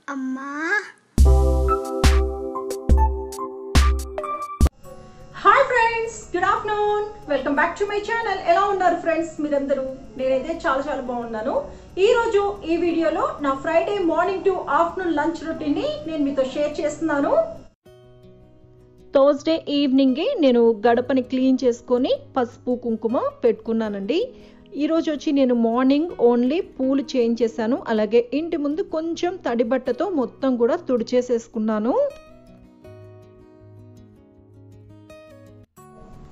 అమ్మా hi friends, good afternoon. Welcome back to my channel. ఎలా ఉన్నారు ఫ్రెండ్స్ మీరందరూ? నేనైతే చాలా బాగున్నాను. ఈరోజు ఈ వీడియోలో నా Friday morning to afternoon lunch రొటీన్ని నేను మీతో షేర్ చేస్తున్నాను. థర్స్డే ఈవినింగే నేను గడపని క్లీన్ చేసుకొని పసుపు కుంకుమ పెట్టుకున్నానండి. ఈరోజు వచ్చి నేను మార్నింగ్ ఓన్లీ పూలు చేంజ్ చేశాను. అలాగే ఇంటి ముందు కొంచెం తడి బట్టతో మొత్తం కూడా తుడిచేసేసుకున్నాను.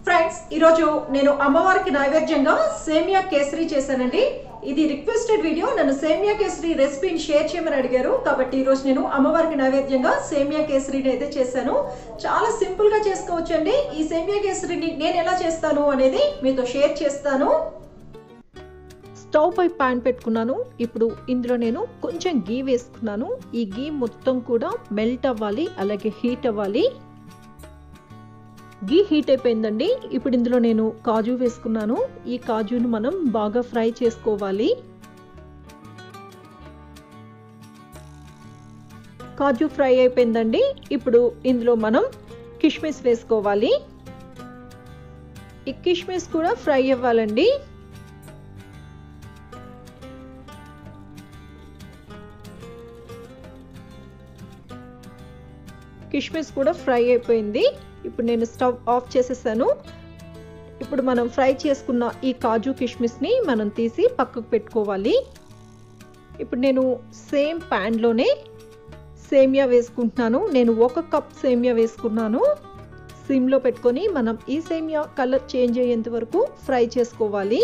ఫ్రెండ్స్, ఈరోజు నేను అమ్మవారికి నైవేద్యంగా సేమియా కేసరి చేశానండి. ఇది రిక్వెస్టెడ్ వీడియో. నన్ను సేమియా కేసరి రెసిపీని షేర్ చేయమని అడిగారు. కాబట్టి ఈరోజు నేను అమ్మవారికి నైవేద్యంగా సేమియా కేసరిని అయితే చేశాను. చాలా సింపుల్ గా చేసుకోవచ్చు అండి. ఈ సేమియా కేసరిని నేను ఎలా చేస్తాను అనేది మీతో షేర్ చేస్తాను. స్టవ్ పై పాన్ పెట్టుకున్నాను. ఇప్పుడు ఇందులో నేను కొంచెం గీ వేసుకున్నాను. ఈ గీ మొత్తం కూడా మెల్ట్ అవ్వాలి, అలాగే హీట్ అవ్వాలి. గీ హీట్ అయిపోయిందండి. ఇప్పుడు ఇందులో నేను కాజు వేసుకున్నాను. ఈ కాజును మనం బాగా ఫ్రై చేసుకోవాలి. కాజు ఫ్రై అయిపోయిందండి. ఇప్పుడు ఇందులో మనం కిష్మిస్ వేసుకోవాలి. ఈ కిష్మిస్ కూడా ఫ్రై అవ్వాలండి. కిష్మిస్ కూడా ఫ్రై అయిపోయింది. ఇప్పుడు నేను స్టవ్ ఆఫ్ చేసేసాను. ఇప్పుడు మనం ఫ్రై చేసుకున్న ఈ కాజు కిష్మిస్ని మనం తీసి పక్కకు పెట్టుకోవాలి. ఇప్పుడు నేను సేమ్ ప్యాన్లోనే సేమియా వేసుకుంటున్నాను. నేను 1 కప్ సేమియా వేసుకున్నాను. సిమ్లో పెట్టుకొని మనం ఈ సేమియా కలర్ చేంజ్ అయ్యేంత వరకు ఫ్రై చేసుకోవాలి.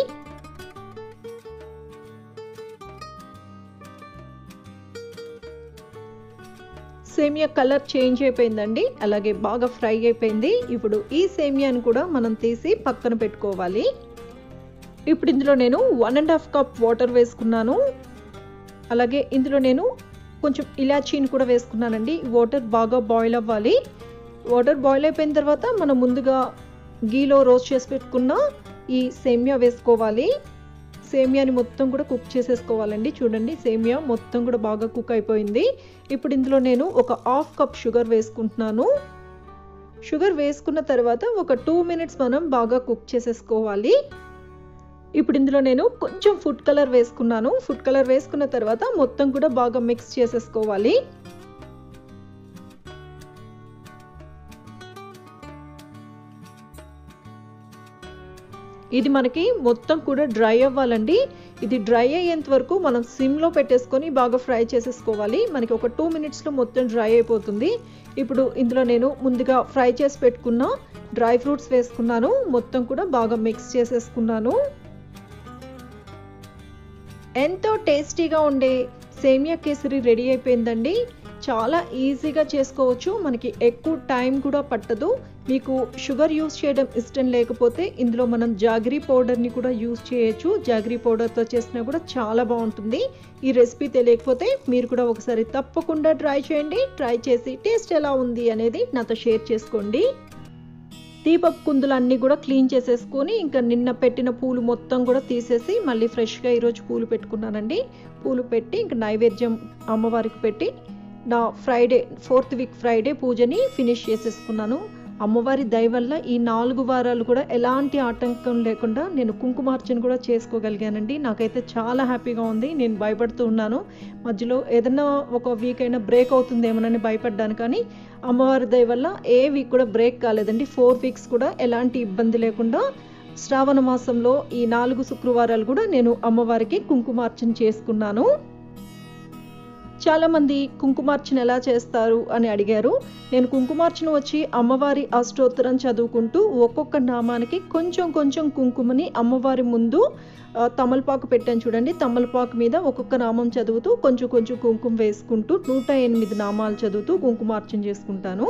సేమియా కలర్ చేంజ్ అయిపోయిందండి. అలాగే బాగా ఫ్రై అయిపోయింది. ఇప్పుడు ఈ సేమియాను కూడా మనం తీసి పక్కన పెట్టుకోవాలి. ఇప్పుడు ఇందులో నేను 1.5 కప్ వాటర్ వేసుకున్నాను. అలాగే ఇందులో నేను కొంచెం ఇలాచీని కూడా వేసుకున్నానండి. వాటర్ బాగా బాయిల్ అవ్వాలి. వాటర్ బాయిల్ అయిపోయిన తర్వాత మనం ముందుగా గీలో రోస్ట్ చేసి పెట్టుకున్న ఈ సేమియా వేసుకోవాలి. సేమియాని మొత్తం కూడా కుక్ చేసేసుకోవాలండి. చూడండి, సేమియా మొత్తం కూడా బాగా కుక్ అయిపోయింది. ఇప్పుడు ఇందులో నేను ఒక 1/2 కప్ షుగర్ వేసుకుంటున్నాను. షుగర్ వేసుకున్న తర్వాత ఒక 2 మినిట్స్ మనం బాగా కుక్ చేసేసుకోవాలి. ఇప్పుడు ఇందులో నేను కొంచెం ఫుడ్ కలర్ వేసుకున్నాను. ఫుడ్ కలర్ వేసుకున్న తర్వాత మొత్తం కూడా బాగా మిక్స్ చేసేసుకోవాలి. ఇది మనకి మొత్తం కూడా డ్రై అవ్వాలండి. ఇది డ్రై అయ్యేంత వరకు మనం సిమ్లో పెట్టేసుకొని బాగా ఫ్రై చేసేసుకోవాలి. మనకి ఒక 2 మినిట్స్లో మొత్తం డ్రై అయిపోతుంది. ఇప్పుడు ఇందులో నేను ముందుగా ఫ్రై చేసి పెట్టుకున్న డ్రై ఫ్రూట్స్ వేసుకున్నాను. మొత్తం కూడా బాగా మిక్స్ చేసేసుకున్నాను. ఎంతో టేస్టీగా ఉండే సేమియా కేసరి రెడీ అయిపోయిందండి. చాలా ఈజీగా చేసుకోవచ్చు. మనకి ఎక్కువ టైం కూడా పట్టదు. మీకు షుగర్ యూస్ చేయడం ఇష్టం లేకపోతే ఇందులో మనం జాగరీ పౌడర్ని కూడా యూస్ చేయొచ్చు. జాగరీ పౌడర్తో చేసినా కూడా చాలా బాగుంటుంది. ఈ రెసిపీ తెలియకపోతే మీరు కూడా ఒకసారి తప్పకుండా ట్రై చేయండి. ట్రై చేసి టేస్ట్ ఎలా ఉంది అనేది నాతో షేర్ చేసుకోండి. దీపపు కుందులన్నీ కూడా క్లీన్ చేసేసుకొని ఇంకా నిన్న పెట్టిన పూలు మొత్తం కూడా తీసేసి మళ్ళీ ఫ్రెష్గా ఈరోజు పూలు పెట్టుకున్నానండి. పూలు పెట్టి ఇంకా నైవేద్యం అమ్మవారికి పెట్టి నా ఫ్రైడే 4th వీక్ ఫ్రైడే పూజని ఫినిష్ చేసేసుకున్నాను. అమ్మవారి దయ వల్ల ఈ 4 వారాలు కూడా ఎలాంటి ఆటంకం లేకుండా నేను కుంకుమార్చన కూడా చేసుకోగలిగానండి. నాకైతే చాలా హ్యాపీగా ఉంది. నేను భయపడుతూ ఉన్నాను, మధ్యలో ఏదన్నా ఒక వీక్ అయినా బ్రేక్ అవుతుందేమోనని భయపడ్డాను. కానీ అమ్మవారి దయ వల్ల ఏ వీక్ కూడా బ్రేక్ కాలేదండి. 4 వీక్స్ కూడా ఎలాంటి ఇబ్బంది లేకుండా శ్రావణ మాసంలో ఈ 4 శుక్రవారాలు కూడా నేను అమ్మవారికి కుంకుమార్చన చేసుకున్నాను. చాలామంది కుంకుమార్చన ఎలా చేస్తారు అని అడిగారు. నేను కుంకుమార్చన వచ్చి అమ్మవారి అష్టోత్తరం చదువుకుంటూ ఒక్కొక్క నామానికి కొంచెం కొంచెం కుంకుమని అమ్మవారి ముందు తమలపాకు పెట్టాను చూడండి. తమలపాకు మీద ఒక్కొక్క నామం చదువుతూ కొంచెం కొంచెం కుంకుమ వేసుకుంటూ 108 నామాలు చదువుతూ కుంకుమార్చన చేసుకుంటాను.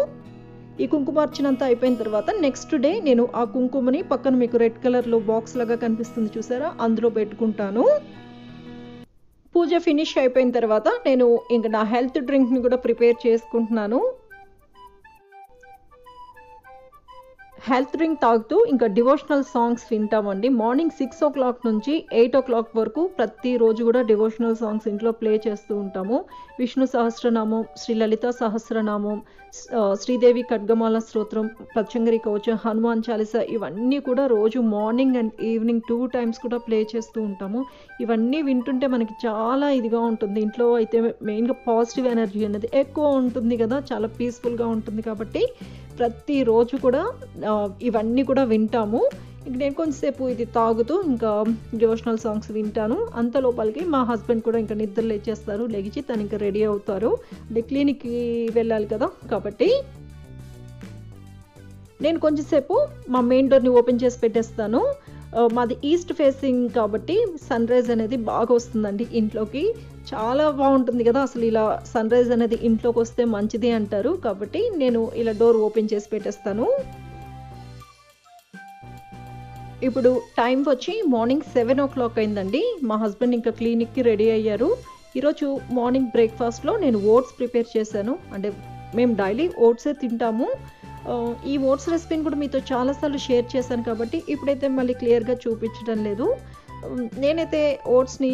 ఈ కుంకుమార్చన అంతా అయిపోయిన తర్వాత నెక్స్ట్ డే నేను ఆ కుంకుమని పక్కన మీకు రెడ్ కలర్లో బాక్స్ లాగా కనిపిస్తుంది చూసారా, అందులో పెట్టుకుంటాను. పూజ ఫినిష్ అయిపోయిన తర్వాత నేను ఇంక నా హెల్త్ డ్రింక్ని కూడా ప్రిపేర్ చేసుకుంటున్నాను. హెల్త్ డ్రింక్ తాగుతూ ఇంకా డివోషనల్ సాంగ్స్ వింటామండి. మార్నింగ్ 6 o'clock నుంచి 8 o'clock వరకు ప్రతిరోజు కూడా డివోషనల్ సాంగ్స్ ఇంట్లో ప్లే చేస్తూ ఉంటాము. విష్ణు సహస్రనామం, శ్రీ లలిత సహస్రనామం, శ్రీదేవి ఖడ్గమాల స్తోత్రం, పచ్చంగరి కవచం, హనుమాన్ చాలీసా ఇవన్నీ కూడా రోజు మార్నింగ్ అండ్ ఈవినింగ్ 2 times కూడా ప్లే చేస్తూ ఉంటాము. ఇవన్నీ వింటుంటే మనకి చాలా ఇదిగా ఉంటుంది. ఇంట్లో అయితే మెయిన్గా పాజిటివ్ ఎనర్జీ అనేది ఎక్కువ ఉంటుంది కదా, చాలా పీస్ఫుల్గా ఉంటుంది. కాబట్టి ప్రతిరోజు కూడా ఇవన్నీ కూడా వింటాము. ఇంక నేను కొంచెంసేపు ఇది తాగుతూ ఇంకా డివోషనల్ సాంగ్స్ వింటాను. అంత లోపలికి మా హస్బెండ్ కూడా ఇంకా నిద్ర లేచేస్తారు. లెగిచి తను ఇంకా రెడీ అవుతారు. అంటే క్లినిక్కి వెళ్ళాలి కదా, కాబట్టి నేను కొంచెంసేపు మా మెయిన్ డోర్ని ఓపెన్ చేసి పెట్టేస్తాను. మాది ఈస్ట్ ఫేసింగ్ కాబట్టి సన్ రైజ్ అనేది బాగా వస్తుందండి ఇంట్లోకి. చాలా బాగుంటుంది కదా, అసలు ఇలా సన్ రైజ్ అనేది ఇంట్లోకి వస్తే మంచిది అంటారు. కాబట్టి నేను ఇలా డోర్ ఓపెన్ చేసి పెట్టేస్తాను. ఇప్పుడు టైం వచ్చి మార్నింగ్ 7 o'clock అయిందండి. మా హస్బెండ్ ఇంకా క్లినిక్కి రెడీ అయ్యారు. ఈరోజు మార్నింగ్ బ్రేక్ఫాస్ట్లో నేను ఓట్స్ ప్రిపేర్ చేశాను. అంటే మేము డైలీ ఓట్సే తింటాము. ఈ ఓట్స్ రెసిపీని కూడా మీతో చాలాసార్లు షేర్ చేశాను కాబట్టి ఇప్పుడైతే మళ్ళీ క్లియర్గా చూపించడం లేదు. నేనైతే ఓట్స్ని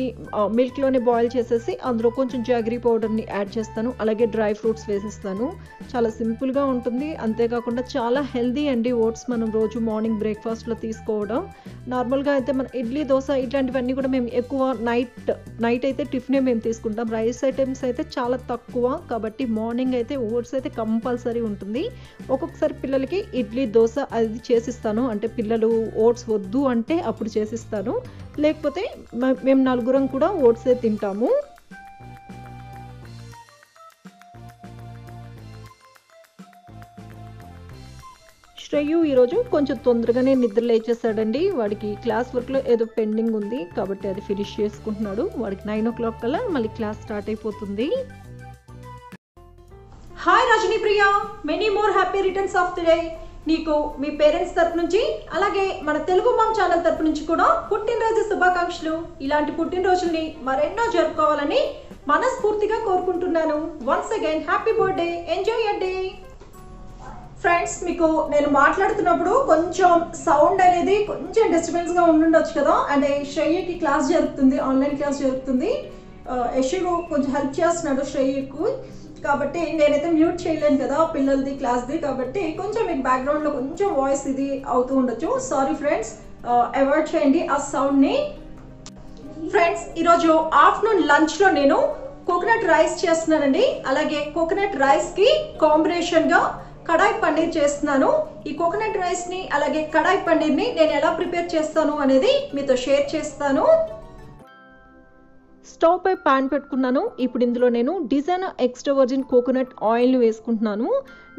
మిల్క్లోనే బాయిల్ చేసేసి అందులో కొంచెం జాగరీ పౌడర్ని యాడ్ చేస్తాను. అలాగే డ్రై ఫ్రూట్స్ వేసేస్తాను. చాలా సింపుల్గా ఉంటుంది. అంతేకాకుండా చాలా హెల్దీ అండి ఓట్స్ మనం రోజు మార్నింగ్ బ్రేక్ఫాస్ట్లో తీసుకోవడం. నార్మల్గా అయితే మన ఇడ్లీ, దోశ ఇట్లాంటివన్నీ కూడా మేము ఎక్కువ నైట్ అయితే టిఫినే మేము తీసుకుంటాం. రైస్ ఐటమ్స్ అయితే చాలా తక్కువ. కాబట్టి మార్నింగ్ అయితే ఓట్స్ అయితే కంపల్సరీ ఉంటుంది. ఒక్కొక్కసారి పిల్లలకి ఇడ్లీ, దోశ అది చేసిస్తాను. అంటే పిల్లలు ఓట్స్ వద్దు అంటే అప్పుడు చేసిస్తాను. లేకపోతే మేము నలుగురం కూడా ఓట్సే తింటాము. శ్రేయు ఈరోజు కొంచెం తొందరగానే నిద్ర లేచేసాడండి. వాడికి క్లాస్ వర్క్లో ఏదో పెండింగ్ ఉంది కాబట్టి అది ఫినిష్ చేసుకుంటున్నాడు. వాడికి 9 o'clock కల్లా మళ్ళీ క్లాస్ స్టార్ట్ అయిపోతుంది. Hi Rajani Priya, many more happy returns of the day. నీకు మీ పేరెంట్స్ తరపు నుంచి అలాగే మన తెలుగు మామ్ ఛానల్ తరపు నుంచి కూడా పుట్టినరోజు శుభాకాంక్షలు. ఇలాంటి పుట్టినరోజుల్ని మరెన్నో జరుపుకోవాలని మనస్ఫూర్తిగా కోరుకుంటున్నాను. Once again happy birthday, enjoy your day. Friends, మీకు నేను మాట్లాడుతున్నప్పుడు కొంచెం సౌండ్ అనేది కొంచెం డిస్టర్బెన్స్గా ఉండుండొచ్చు కదా. అంటే శ్రేయకి క్లాస్ జరుగుతుంది, ఆన్లైన్ క్లాస్ జరుగుతుంది. యశు కొంచెం హెల్ప్ చేస్తున్నాడు శ్రేయకు. కాబట్టి నేనైతే మ్యూట్ చేయలేను కదా పిల్లలది క్లాస్ది. కాబట్టి కొంచెం మీకు బ్యాక్గ్రౌండ్లో కొంచెం వాయిస్ ఇది అవుతూ ఉండొచ్చు. సారీ ఫ్రెండ్స్, అవాయిడ్ చేయండి ఆ సౌండ్ని. ఫ్రెండ్స్, ఈరోజు ఆఫ్టర్నూన్ లంచ్లో నేను కోకోనట్ రైస్ చేస్తున్నానండి. అలాగే కోకోనట్ రైస్కి కాంబినేషన్గా కడాయి పన్నీర్ చేస్తున్నాను. ఈ కోకోనట్ రైస్ని అలాగే కడాయి పన్నీర్ని నేను ఎలా ప్రిపేర్ చేస్తాను అనేది మీతో షేర్ చేస్తాను. స్టవ్ పై ప్యాన్ పెట్టుకున్నాను. ఇప్పుడు ఇందులో నేను డిజైనర్ ఎక్స్ట్రా వర్జిన్ కోకోనట్ ఆయిల్ని వేసుకుంటున్నాను.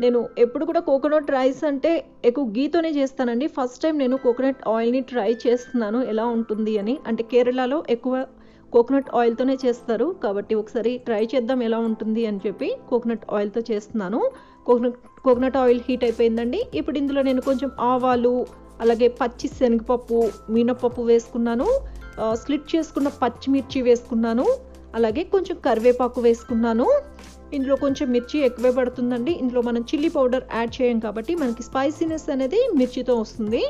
నేను ఎప్పుడు కూడా కోకోనట్ రైస్ అంటే ఎక్కువ గీతోనే చేస్తానండి. ఫస్ట్ టైం నేను కోకోనట్ ఆయిల్ని ట్రై చేస్తున్నాను ఎలా ఉంటుంది అని. అంటే కేరళలో ఎక్కువ కోకోనట్ ఆయిల్తోనే చేస్తారు కాబట్టి ఒకసారి ట్రై చేద్దాం ఎలా ఉంటుంది అని చెప్పి కోకోనట్ ఆయిల్తో చేస్తున్నాను. కోకోనట్ ఆయిల్ హీట్ అయిపోయిందండి. ఇప్పుడు ఇందులో నేను కొంచెం ఆవాలు, అలాగే పచ్చి శనగపప్పు, మినపప్పు వేసుకున్నాను. స్లిట్ చేసుకున్న పచ్చిమిర్చి వేసుకున్నాను. అలాగే కొంచెం కరివేపాకు వేసుకున్నాను. ఇందులో కొంచెం మిర్చి ఎక్కువే పడుతుందండి. ఇందులో మనం చిల్లీ పౌడర్ యాడ్ చేయం కాబట్టి మనకి స్పైసీనెస్ అనేది మిర్చితో వస్తుంది.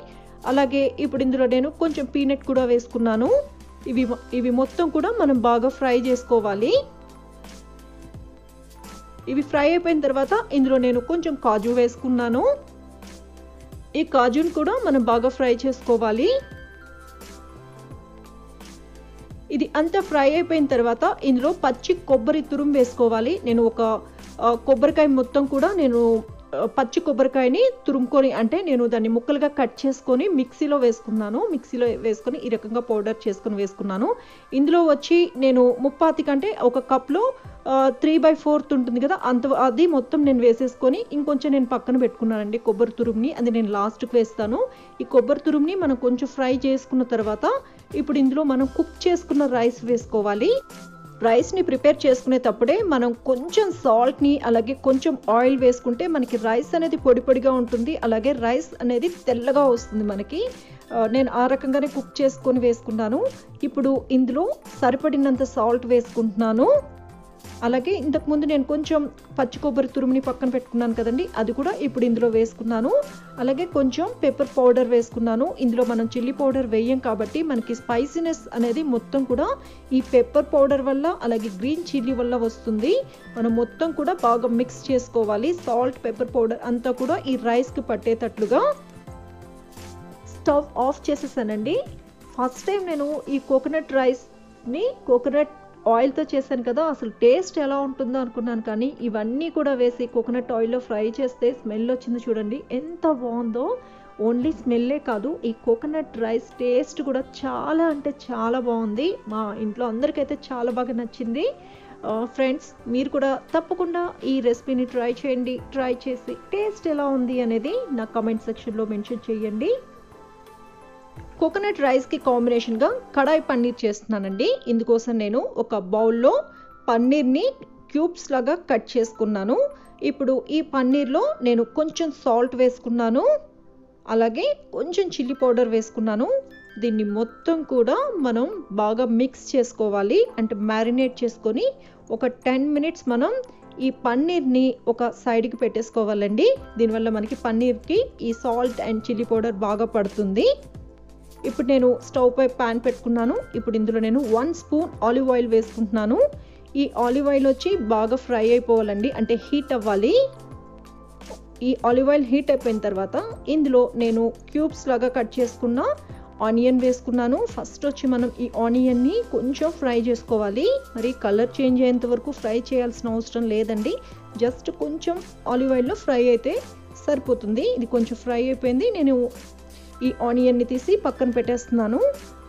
అలాగే ఇప్పుడు ఇందులో నేను కొంచెం పీనట్ కూడా వేసుకున్నాను. ఇవి మొత్తం కూడా మనం బాగా ఫ్రై చేసుకోవాలి. ఇవి ఫ్రై అయిపోయిన తర్వాత ఇందులో నేను కొంచెం కాజు వేసుకున్నాను. ఈ కాజుని కూడా మనం బాగా ఫ్రై చేసుకోవాలి. ఇది అంతా ఫ్రై అయిపోయిన తర్వాత ఇందులో పచ్చి కొబ్బరి తురుము వేసుకోవాలి. నేను ఒక కొబ్బరికాయ మొత్తం కూడా నేను పచ్చి కొబ్బరికాయని తురుముకొని, అంటే నేను దాన్ని ముక్కలుగా కట్ చేసుకొని మిక్సీలో వేసుకున్నాను. మిక్సీలో వేసుకొని ఈ రకంగా పౌడర్ చేసుకొని వేసుకున్నాను. ఇందులో వచ్చి నేను ముప్పాతి కంటే ఒక కప్లో 3/4 ఉంటుంది కదా, అది మొత్తం నేను వేసేసుకొని ఇంకొంచెం నేను పక్కన పెట్టుకున్నానండి కొబ్బరి తురుముని. అది నేను లాస్ట్కి వేస్తాను. ఈ కొబ్బరి తురుముని మనం కొంచెం ఫ్రై చేసుకున్న తర్వాత ఇప్పుడు ఇందులో మనం కుక్ చేసుకున్న రైస్ వేసుకోవాలి. రైస్ని ప్రిపేర్ చేసుకునేటప్పుడే మనం కొంచెం సాల్ట్ని అలాగే కొంచెం ఆయిల్ వేసుకుంటే మనకి రైస్ అనేది పొడి పొడిగా ఉంటుంది. అలాగే రైస్ అనేది తెల్లగా వస్తుంది మనకి. నేను ఆ రకంగానే కుక్ చేసుకొని వేసుకున్నాను. ఇప్పుడు ఇందులో సరిపడినంత సాల్ట్ వేసుకుంటున్నాను. అలాగే ఇంతకుముందు నేను కొంచెం పచ్చి కొబ్బరి తురుముని పక్కన పెట్టుకున్నాను కదండి, అది కూడా ఇప్పుడు ఇందులో వేసుకున్నాను. అలాగే కొంచెం పెప్పర్ పౌడర్ వేసుకున్నాను. ఇందులో మనం చిల్లీ పౌడర్ వేయం కాబట్టి మనకి స్పైసీనెస్ అనేది మొత్తం కూడా ఈ పెప్పర్ పౌడర్ వల్ల అలాగే గ్రీన్ చిల్లీ వల్ల వస్తుంది. మనం మొత్తం కూడా బాగా మిక్స్ చేసుకోవాలి. సాల్ట్ పెప్పర్ పౌడర్ అంతా కూడా ఈ రైస్కి పట్టేటట్లుగా. స్టవ్ ఆఫ్ చేసేసానండి. ఫస్ట్ టైం నేను ఈ కోకోనట్ రైస్ని కోకోనట్ ఆయిల్తో చేశాను కదా, అసలు టేస్ట్ ఎలా ఉంటుందో అనుకున్నాను. కానీ ఇవన్నీ కూడా వేసి కోకోనట్ ఆయిల్లో ఫ్రై చేస్తే స్మెల్ వచ్చింది చూడండి, ఎంత బాగుందో. ఓన్లీ స్మెల్లే కాదు, ఈ కోకోనట్ రైస్ టేస్ట్ కూడా చాలా అంటే చాలా బాగుంది. మా ఇంట్లో అందరికైతే చాలా బాగా నచ్చింది. ఫ్రెండ్స్, మీరు కూడా తప్పకుండా ఈ రెసిపీని ట్రై చేయండి. ట్రై చేసి టేస్ట్ ఎలా ఉంది అనేది నా కామెంట్ సెక్షన్లో మెన్షన్ చేయండి. కోకోనట్ రైస్కి కాంబినేషన్గా కడాయి పన్నీర్ చేస్తున్నానండి. ఇందుకోసం నేను ఒక బౌల్లో పన్నీర్ని క్యూబ్స్ లాగా కట్ చేసుకున్నాను. ఇప్పుడు ఈ పన్నీర్లో నేను కొంచెం సాల్ట్ వేసుకున్నాను, అలాగే కొంచెం చిల్లీ పౌడర్ వేసుకున్నాను. దీన్ని మొత్తం కూడా మనం బాగా మిక్స్ చేసుకోవాలి. అంటే మ్యారినేట్ చేసుకొని ఒక 10 మినిట్స్ మనం ఈ పన్నీర్ని ఒక సైడ్కి పెట్టేసుకోవాలండి. దీనివల్ల మనకి పన్నీర్కి ఈ సాల్ట్ అండ్ చిల్లీ పౌడర్ బాగా పడుతుంది. ఇప్పుడు నేను స్టవ్ పై ప్యాన్ పెట్టుకున్నాను. ఇప్పుడు ఇందులో నేను 1 స్పూన్ ఆలివ్ ఆయిల్ వేసుకుంటున్నాను. ఈ ఆలివ్ ఆయిల్ వచ్చి బాగా ఫ్రై అయిపోవాలండి, అంటే హీట్ అవ్వాలి. ఈ ఆలివ్ ఆయిల్ హీట్ అయిపోయిన తర్వాత ఇందులో నేను క్యూబ్స్ లాగా కట్ చేసుకున్న ఆనియన్ వేసుకున్నాను. ఫస్ట్ వచ్చి మనం ఈ ఆనియన్ని కొంచెం ఫ్రై చేసుకోవాలి. మరి కలర్ చేంజ్ అయ్యేంత వరకు ఫ్రై చేయాల్సిన అవసరం లేదండి. జస్ట్ కొంచెం ఆలివ్ ఆయిల్లో ఫ్రై అయితే సరిపోతుంది. ఇది కొంచెం ఫ్రై అయిపోయింది. నేను ఈ ఆనియన్ని తీసి పక్కన పెట్టేస్తున్నాను.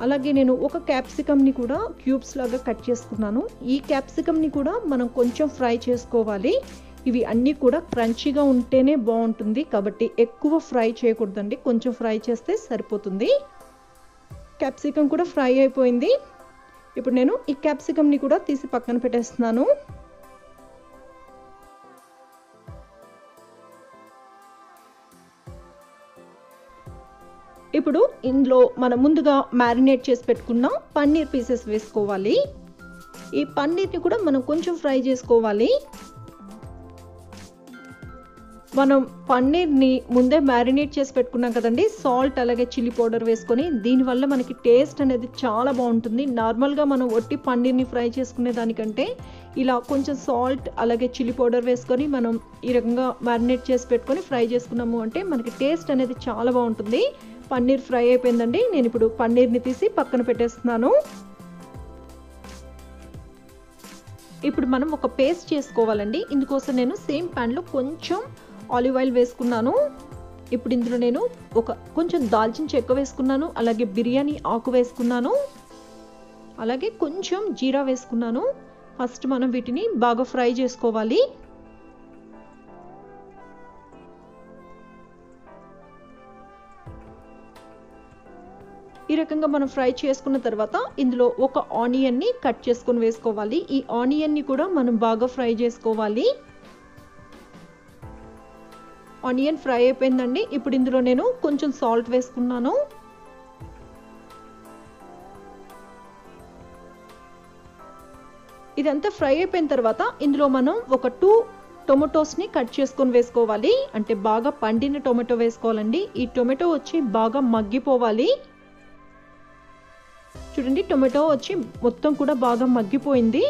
అలాగే నేను ఒక క్యాప్సికమ్ని కూడా క్యూబ్స్ లాగా కట్ చేసుకున్నాను. ఈ క్యాప్సికమ్ని కూడా మనం కొంచెం ఫ్రై చేసుకోవాలి. ఇవి అన్నీ కూడా క్రంచీగా ఉంటేనే బాగుంటుంది కాబట్టి ఎక్కువ ఫ్రై చేయకూడదండి, కొంచెం ఫ్రై చేస్తే సరిపోతుంది. క్యాప్సికమ్ కూడా ఫ్రై అయిపోయింది. ఇప్పుడు నేను ఈ క్యాప్సికమ్ని కూడా తీసి పక్కన పెట్టేస్తున్నాను. ఇప్పుడు ఇందులో మనం ముందుగా మ్యారినేట్ చేసి పెట్టుకున్న పన్నీర్ పీసెస్ వేసుకోవాలి. ఈ పన్నీర్ని కూడా మనం కొంచెం ఫ్రై చేసుకోవాలి. మనం పన్నీర్ని ముందే మ్యారినేట్ చేసి పెట్టుకున్నాం కదండి, సాల్ట్ అలాగే చిల్లీ పౌడర్ వేసుకొని. దీనివల్ల మనకి టేస్ట్ అనేది చాలా బాగుంటుంది. నార్మల్గా మనం ఒట్టి పన్నీర్ని ఫ్రై చేసుకునే దానికంటే ఇలా కొంచెం సాల్ట్ అలాగే చిల్లీ పౌడర్ వేసుకొని మనం ఈ రకంగా మ్యారినేట్ చేసి పెట్టుకొని ఫ్రై చేసుకున్నాము అంటే మనకి టేస్ట్ అనేది చాలా బాగుంటుంది. పన్నీర్ ఫ్రై అయిపోయిందండి. నేను ఇప్పుడు పన్నీర్ని తీసి పక్కన పెట్టేస్తున్నాను. ఇప్పుడు మనం ఒక పేస్ట్ చేసుకోవాలండి. ఇందుకోసం నేను సేమ్ ప్యాన్లో కొంచెం ఆలివ్ ఆయిల్ వేసుకున్నాను. ఇప్పుడు ఇందులో నేను కొంచెం దాల్చిన చెక్క వేసుకున్నాను, అలాగే బిర్యానీ ఆకు వేసుకున్నాను, అలాగే కొంచెం జీరా వేసుకున్నాను. ఫస్ట్ మనం వీటిని బాగా ఫ్రై చేసుకోవాలి. ఈ రకంగా మనం ఫ్రై చేసుకున్న తర్వాత ఇందులో ఒక ఆనియన్ని కట్ చేసుకొని వేసుకోవాలి. ఈ ఆనియన్ని కూడా మనం బాగా ఫ్రై చేసుకోవాలి. ఆనియన్ ఫ్రై అయిపోయిందండి. ఇప్పుడు ఇందులో నేను కొంచెం సాల్ట్ వేసుకున్నాను. ఇదంతా ఫ్రై అయిపోయిన తర్వాత ఇందులో మనం ఒక 2 టొమాటోస్ని కట్ చేసుకొని వేసుకోవాలి. అంటే బాగా పండిన టొమాటో వేసుకోవాలండి. ఈ టొమాటో వచ్చి బాగా మగ్గిపోవాలి. చూడండి, టొమాటో వచ్చి మొత్తం కూడా బాగా మగ్గిపోయింది.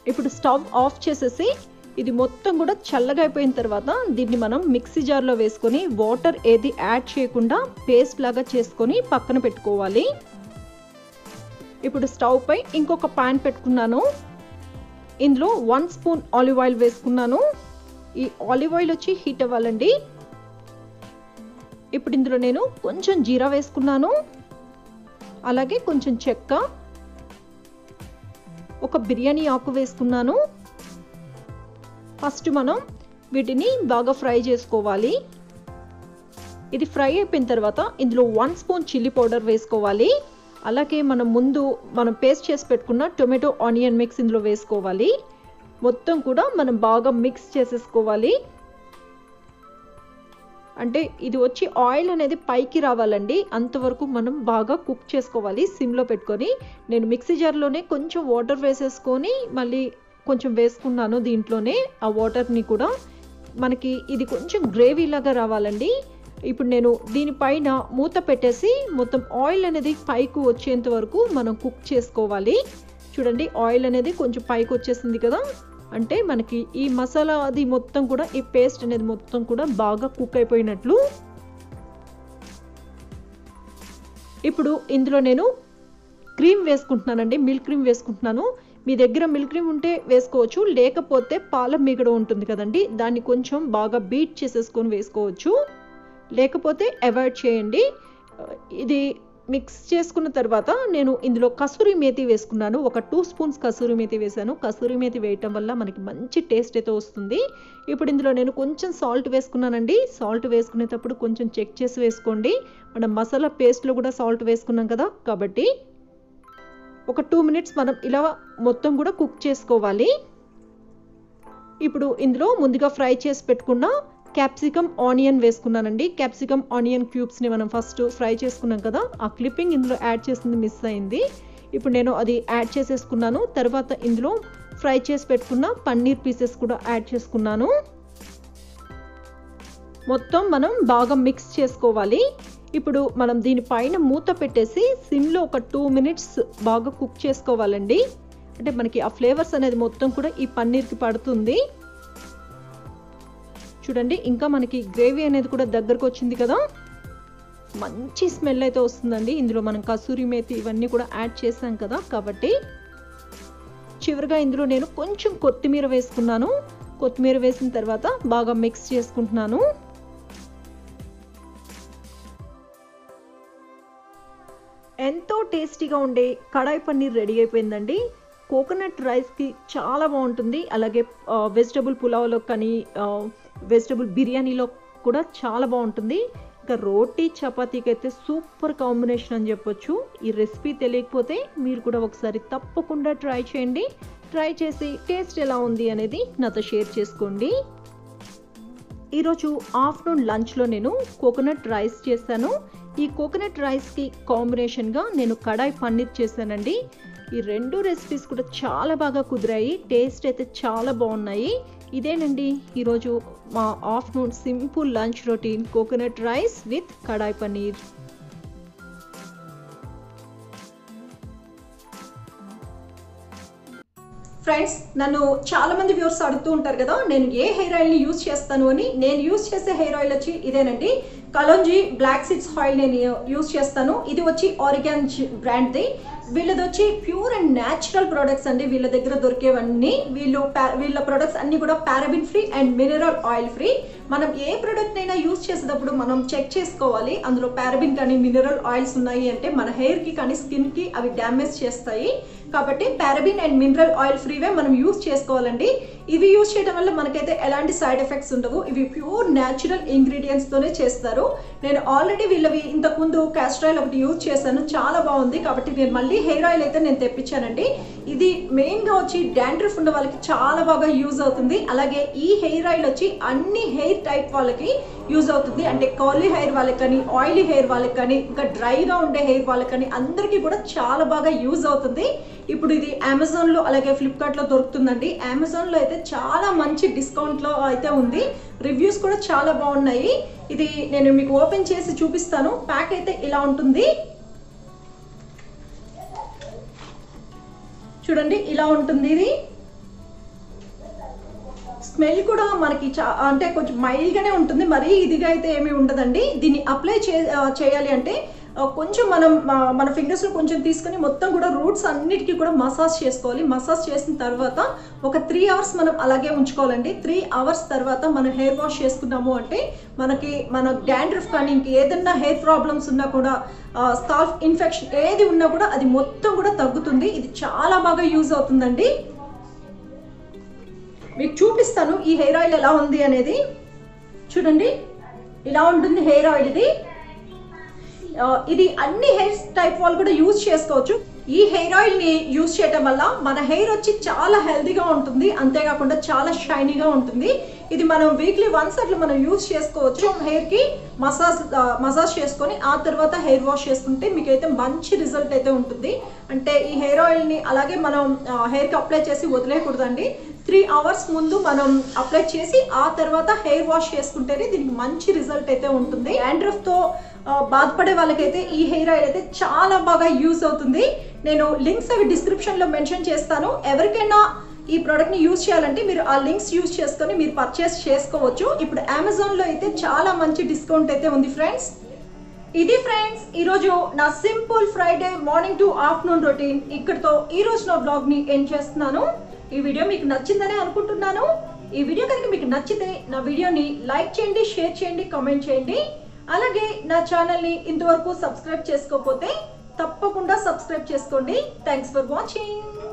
ఇప్పుడు స్టవ్ ఆఫ్ చేసేసి ఇది మొత్తం కూడా చల్లగా అయిపోయిన తర్వాత దీన్ని మనం మిక్సీ జార్లో వేసుకొని వాటర్ ఏది యాడ్ చేయకుండా పేస్ట్ లాగా చేసుకొని పక్కన పెట్టుకోవాలి. ఇప్పుడు స్టవ్ పై ఇంకొక పాన్ పెట్టుకున్నాను. ఇందులో 1 స్పూన్ ఆలివ్ ఆయిల్ వేసుకున్నాను. ఈ ఆలివ్ ఆయిల్ వచ్చి హీట్ అవ్వాలండి. ఇప్పుడు ఇందులో నేను కొంచెం జీరా వేసుకున్నాను, అలాగే కొంచెం చెక్క, ఒక బిర్యానీ ఆకు వేసుకున్నాను. ఫస్ట్ మనం వీటిని బాగా ఫ్రై చేసుకోవాలి. ఇది ఫ్రై అయిపోయిన తర్వాత ఇందులో 1 స్పూన్ చిల్లీ పౌడర్ వేసుకోవాలి. అలాగే మనం పేస్ట్ చేసి పెట్టుకున్న టొమాటో ఆనియన్ మిక్స్ ఇందులో వేసుకోవాలి. మొత్తం కూడా మనం బాగా మిక్స్ చేసేసుకోవాలి. అంటే ఇది వచ్చి ఆయిల్ అనేది పైకి రావాలండి, అంతవరకు మనం బాగా కుక్ చేసుకోవాలి సిమ్లో పెట్టుకొని. నేను మిక్సీ జార్లోనే కొంచెం వాటర్ వేసేసుకొని మళ్ళీ కొంచెం వేసుకున్నాను దీంట్లోనే ఆ వాటర్ని కూడా. మనకి ఇది కొంచెం గ్రేవీ లాగా రావాలండి. ఇప్పుడు నేను దీనిపైన మూత పెట్టేసి మొత్తం ఆయిల్ అనేది పైకి వచ్చేంత వరకు మనం కుక్ చేసుకోవాలి. చూడండి ఆయిల్ అనేది కొంచెం పైకి వచ్చేసింది కదా, అంటే మనకి ఈ మసాలా అది మొత్తం కూడా, ఈ పేస్ట్ అనేది మొత్తం కూడా బాగా కుక్ అయిపోయినట్లు. ఇప్పుడు ఇందులో నేను క్రీమ్ వేసుకుంటున్నానండి, మిల్క్ క్రీమ్ వేసుకుంటున్నాను. మీ దగ్గర మిల్క్ క్రీమ్ ఉంటే వేసుకోవచ్చు, లేకపోతే పాల మీగడ ఉంటుంది కదండి, దాన్ని కొంచెం బాగా బీట్ చేసేసుకొని వేసుకోవచ్చు, లేకపోతే అవాయిడ్ చేయండి. ఇది మిక్స్ చేసుకున్న తర్వాత నేను ఇందులో కసూరి మేతి వేసుకున్నాను. ఒక 2 స్పూన్స్ కసూరి మేతి వేసాను. కసూరి మేతి వేయటం వల్ల మనకి మంచి టేస్ట్ అయితే వస్తుంది. ఇప్పుడు ఇందులో నేను కొంచెం సాల్ట్ వేసుకున్నానండి. సాల్ట్ వేసుకునేటప్పుడు కొంచెం చెక్ చేసి వేసుకోండి. మనం మసాలా పేస్ట్లో కూడా సాల్ట్ వేసుకున్నాం కదా, కాబట్టి ఒక 2 మినిట్స్ మనం ఇలా మొత్తం కూడా కుక్ చేసుకోవాలి. ఇప్పుడు ఇందులో ముందుగా ఫ్రై చేసి పెట్టుకున్న క్యాప్సికమ్ ఆనియన్ వేసుకున్నానండి. క్యాప్సికమ్ ఆనియన్ క్యూబ్స్ని మనం ఫస్ట్ ఫ్రై చేసుకున్నాం కదా, ఆ క్లిప్పింగ్ ఇందులో యాడ్ చేసింది మిస్ అయింది. ఇప్పుడు నేను అది యాడ్ చేసేసుకున్నాను. తర్వాత ఇందులో ఫ్రై చేసి పెట్టుకున్న పన్నీర్ పీసెస్ కూడా యాడ్ చేసుకున్నాను. మొత్తం మనం బాగా మిక్స్ చేసుకోవాలి. ఇప్పుడు మనం దీనిపైన మూత పెట్టేసి సిమ్లో ఒక 2 మినిట్స్ బాగా కుక్ చేసుకోవాలండి. అంటే మనకి ఆ ఫ్లేవర్స్ అనేది మొత్తం కూడా ఈ పన్నీర్కి పడుతుంది. చూడండి ఇంకా మనకి గ్రేవీ అనేది కూడా దగ్గరకు వచ్చింది కదా, మంచి స్మెల్ అయితే వస్తుందండి. ఇందులో మనం కసూరి మేతి ఇవన్నీ కూడా యాడ్ చేసాం కదా, కాబట్టి చివరిగా ఇందులో నేను కొంచెం కొత్తిమీర వేసుకున్నాను. కొత్తిమీర వేసిన తర్వాత బాగా మిక్స్ చేసుకుంటున్నాను. ఎంతో టేస్టీగా ఉండే కడాయి పన్నీర్ రెడీ అయిపోయిందండి. కోకోనట్ రైస్కి చాలా బాగుంటుంది, అలాగే వెజిటబుల్ పులావ్లో కానీ వెజిటబుల్ బిర్యానీలో కూడా చాలా బాగుంటుంది. ఇంకా రోటీ చపాతీకి అయితే సూపర్ కాంబినేషన్ అని చెప్పొచ్చు. ఈ రెసిపీ తెలియకపోతే మీరు కూడా ఒకసారి తప్పకుండా ట్రై చేయండి. ట్రై చేసి టేస్ట్ ఎలా ఉంది అనేది నాతో షేర్ చేసుకోండి. ఈరోజు ఆఫ్టర్నూన్ లంచ్లో నేను కోకోనట్ రైస్ చేశాను. ఈ కోకోనట్ రైస్కి కాంబినేషన్గా నేను కడాయి పన్నీర్ చేశానండి. ఈ 2 రెసిపీస్ కూడా చాలా బాగా కుదిరాయి, టేస్ట్ అయితే చాలా బాగున్నాయి. ఇదేనండి ఈరోజు మా afternoon simple lunch routine, coconut rice with kadai paneer. Friends, నన్ను చాలా మంది వ్యూవర్స్ అడుగుతూ ఉంటారు కదా, నేను ఏ హెయిర్ ఆయిల్ని యూజ్ చేస్తాను అని. నేను యూజ్ చేసే హెయిర్ ఆయిల్ వచ్చి ఇదేనండి, కలోంజీ బ్లాక్ సీడ్స్ ఆయిల్ నేను యూజ్ చేస్తాను. ఇది వచ్చి ఆరిగాన్ బ్రాండ్ది. వీళ్ళది వచ్చి ప్యూర్ అండ్ న్యాచురల్ ప్రొడక్ట్స్ అండి. వీళ్ళ దగ్గర దొరికేవన్నీ వీళ్ళ ప్రొడక్ట్స్ అన్ని కూడా paraben free and mineral oil free. మనం ఏ ప్రోడక్ట్ అయినా యూజ్ చేసేటప్పుడు మనం చెక్ చేసుకోవాలి, అందులో పారాబిన్ కానీ మినరల్ ఆయిల్స్ ఉన్నాయి అంటే మన హెయిర్కి కానీ స్కిన్కి అవి డ్యామేజ్ చేస్తాయి. కాబట్టి paraben and mineral oil freeway మనం యూజ్ చేసుకోవాలండి. ఇవి యూజ్ చేయడం వల్ల మనకైతే ఎలాంటి సైడ్ ఎఫెక్ట్స్ ఉండవు. ఇవి ప్యూర్ న్యాచురల్ ఇంగ్రీడియంట్స్తోనే చేస్తారు. నేను ఆల్రెడీ వీళ్ళవి ఇంతకుముందు క్యాస్టర్ ఆయిల్ ఒకటి యూజ్ చేశాను, చాలా బాగుంది. కాబట్టి నేను మళ్ళీ హెయిర్ ఆయిల్ అయితే నేను తెప్పించానండి. ఇది మెయిన్గా వచ్చి డాండ్రఫ్ ఉన్న వాళ్ళకి చాలా బాగా యూజ్ అవుతుంది. అలాగే ఈ హెయిర్ ఆయిల్ వచ్చి అన్ని హెయిర్ టైప్ వాళ్ళకి యూజ్ అవుతుంది. అంటే కర్లీ హెయిర్ వాళ్ళకి కానీ, ఆయిలీ హెయిర్ వాళ్ళకి కానీ, ఇంకా డ్రైగా ఉండే హెయిర్ వాళ్ళకి కానీ అందరికీ కూడా చాలా బాగా యూజ్ అవుతుంది. ఇప్పుడు ఇది అమెజాన్లో అలాగే ఫ్లిప్కార్ట్లో దొరుకుతుందండి. అమెజాన్లో అయితే చాలా మంచి డిస్కౌంట్లో అయితే ఉంది. రివ్యూస్ కూడా చాలా బాగున్నాయి. ఇది నేను మీకు ఓపెన్ చేసి చూపిస్తాను. ప్యాక్ అయితే ఇలా ఉంటుంది, చూడండి ఇలా ఉంటుంది. ఇది స్మెల్ కూడా మనకి అంటే కొంచెం మైల్డ్గానే ఉంటుంది, మరీ ఇదిగా అయితే ఏమీ ఉండదండి. దీన్ని అప్లై చేయాలి అంటే కొంచెం మన ఫింగర్స్లో కొంచెం తీసుకొని మొత్తం కూడా రూట్స్ అన్నిటికీ కూడా మసాజ్ చేసుకోవాలి. మసాజ్ చేసిన తర్వాత ఒక 3 అవర్స్ మనం అలాగే ఉంచుకోవాలండి. 3 అవర్స్ తర్వాత మనం హెయిర్ వాష్ చేసుకున్నాము అంటే మన డాండ్రఫ్ కానీ ఇంక ఏదన్నా హెయిర్ ప్రాబ్లమ్స్ ఉన్నా కూడా, స్కాల్ప్ ఇన్ఫెక్షన్ ఏది ఉన్నా కూడా అది మొత్తం కూడా తగ్గుతుంది. ఇది చాలా బాగా యూజ్ అవుతుందండి. మీకు చూపిస్తాను ఈ హెయిర్ ఆయిల్ ఎలా ఉంది అనేది. చూడండి ఇలా ఉంటుంది హెయిర్ ఆయిల్. ఇది అన్ని హెయిర్ టైప్ వాళ్ళు కూడా యూజ్ చేసుకోవచ్చు. ఈ హెయిర్ ఆయిల్ని యూజ్ చేయడం వల్ల మన హెయిర్ వచ్చి చాలా హెల్తీగా ఉంటుంది, అంతేకాకుండా చాలా షైనీగా ఉంటుంది. ఇది మనం వీక్లీ వన్స్ అట్లా మనం యూజ్ చేసుకోవచ్చు. హెయిర్కి మసాజ్ చేసుకొని ఆ తర్వాత హెయిర్ వాష్ చేసుకుంటే మీకైతే మంచి రిజల్ట్ అయితే ఉంటుంది. అంటే ఈ హెయిర్ ఆయిల్ని అలాగే మనం హెయిర్కి అప్లై చేసి వదిలేయకూడదండి. 3 hours ముందు మనం అప్లై చేసి ఆ తర్వాత హెయిర్ వాష్ చేసుకుంటేనే దీనికి మంచి రిజల్ట్ అయితే ఉంటుంది. డాండ్రఫ్తో బాధపడే వాళ్ళకైతే ఈ హెయిర్ ఆయిల్ అయితే చాలా బాగా యూజ్ అవుతుంది. నేను లింక్స్ అవి డిస్క్రిప్షన్లో మెన్షన్ చేస్తాను. ఎవరికైనా ఈ ప్రోడక్ట్ని యూజ్ చేయాలంటే మీరు ఆ లింక్స్ యూజ్ చేసుకొని మీరు పర్చేస్ చేసుకోవచ్చు. ఇప్పుడు అమెజాన్లో అయితే చాలా మంచి డిస్కౌంట్ అయితే ఉంది ఫ్రెండ్స్. ఇది ఫ్రెండ్స్ ఈరోజు నా simple Friday morning to afternoon routine. ఇక్కడితో ఈరోజు నా బ్లాగ్ని ఎండ్ చేస్తున్నాను. ఈ వీడియో మీకు నచ్చిందని అనుకుంటున్నాను. ఈ వీడియో కనుక మీకు నచ్చితే నా వీడియోని లైక్ చేయండి, షేర్ చేయండి, కామెంట్ చేయండి. అలాగే నా ఛానల్ని ఇంతవరకు సబ్స్క్రైబ్ చేసుకోకపోతే తప్పకుండా సబ్స్క్రైబ్ చేసుకోండి. Thanks for watching.